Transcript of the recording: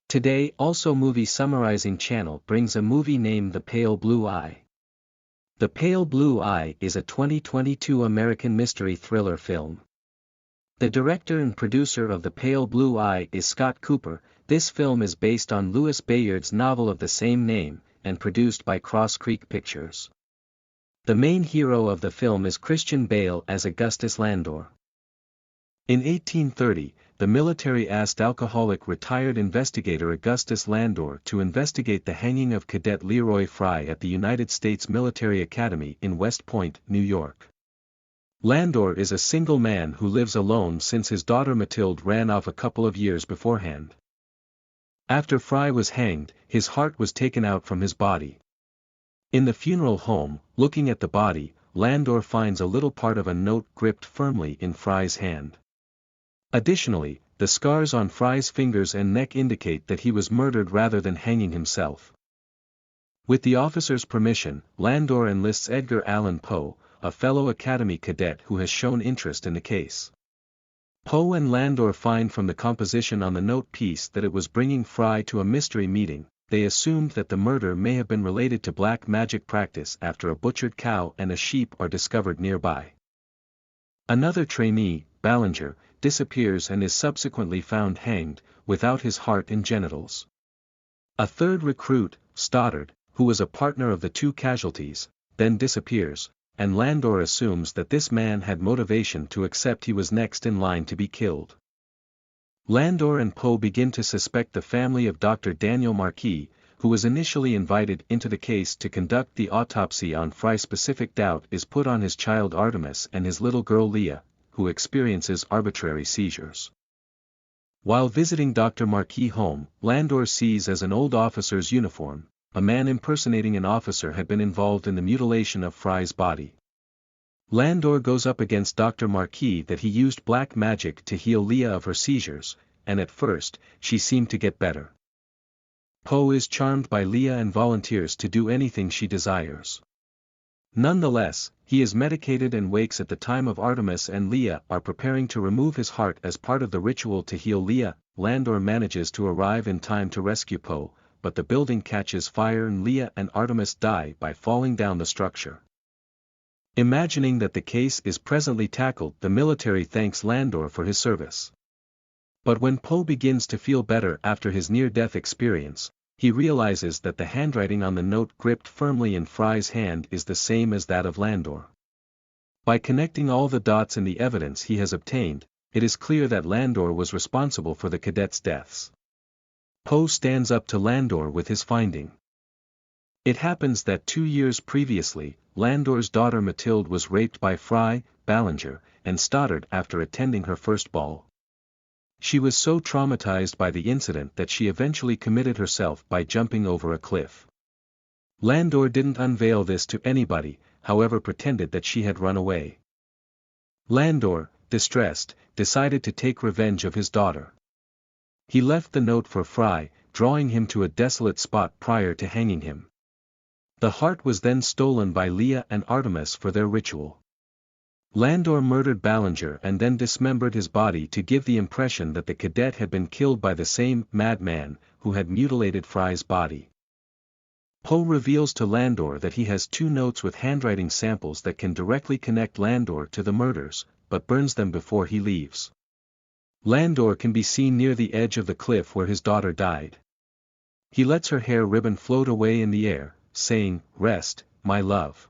Today also Movie Summarizing channel brings a movie named The Pale Blue Eye. The Pale Blue Eye is a 2022 American mystery thriller film. The director and producer of The Pale Blue Eye is Scott Cooper. This film is based on Louis Bayard's novel of the same name, and produced by Cross Creek Pictures. The main hero of the film is Christian Bale as Augustus Landor. In 1830, the military asked alcoholic retired investigator Augustus Landor to investigate the hanging of Cadet Leroy Fry at the United States Military Academy in West Point, New York. Landor is a single man who lives alone since his daughter Mathilde ran off a couple of years beforehand. After Fry was hanged, his heart was taken out from his body. In the funeral home, looking at the body, Landor finds a little part of a note gripped firmly in Fry's hand. Additionally, the scars on Fry's fingers and neck indicate that he was murdered rather than hanging himself. With the officer's permission, Landor enlists Edgar Allan Poe, a fellow Academy cadet who has shown interest in the case. Poe and Landor find from the composition on the note piece that it was bringing Fry to a mystery meeting. They assumed that the murder may have been related to black magic practice after a butchered cow and a sheep are discovered nearby. Another trainee, Ballinger, disappears and is subsequently found hanged, without his heart and genitals. A third recruit, Stoddard, who was a partner of the two casualties, then disappears, and Landor assumes that this man had motivation to accept he was next in line to be killed. Landor and Poe begin to suspect the family of Dr. Daniel Marquis, who was initially invited into the case to conduct the autopsy on Fry. Specific doubt is put on his child Artemis and his little girl Leah, who experiences arbitrary seizures. While visiting Dr. Marquis' home, Landor sees as an old officer's uniform, a man impersonating an officer had been involved in the mutilation of Fry's body. Landor goes up against Dr. Marquis that he used black magic to heal Leah of her seizures, and at first, she seemed to get better. Poe is charmed by Leah and volunteers to do anything she desires. Nonetheless, he is medicated and wakes at the time of Artemis and Leah are preparing to remove his heart as part of the ritual to heal Leah. Landor manages to arrive in time to rescue Poe, but the building catches fire and Leah and Artemis die by falling down the structure. Imagining that the case is presently tackled, the military thanks Landor for his service. But when Poe begins to feel better after his near-death experience, he realizes that the handwriting on the note gripped firmly in Fry's hand is the same as that of Landor. By connecting all the dots in the evidence he has obtained, it is clear that Landor was responsible for the cadets' deaths. Poe stands up to Landor with his finding. It happens that 2 years previously, Landor's daughter Mathilde was raped by Fry, Ballinger, and Stoddard after attending her first ball. She was so traumatized by the incident that she eventually committed herself by jumping over a cliff. Landor didn't unveil this to anybody, however pretended that she had run away. Landor, distressed, decided to take revenge of his daughter. He left the note for Fry, drawing him to a desolate spot prior to hanging him. The heart was then stolen by Leah and Artemis for their ritual. Landor murdered Ballinger and then dismembered his body to give the impression that the cadet had been killed by the same madman who had mutilated Fry's body. Poe reveals to Landor that he has 2 notes with handwriting samples that can directly connect Landor to the murders, but burns them before he leaves. Landor can be seen near the edge of the cliff where his daughter died. He lets her hair ribbon float away in the air, saying, "Rest, my love."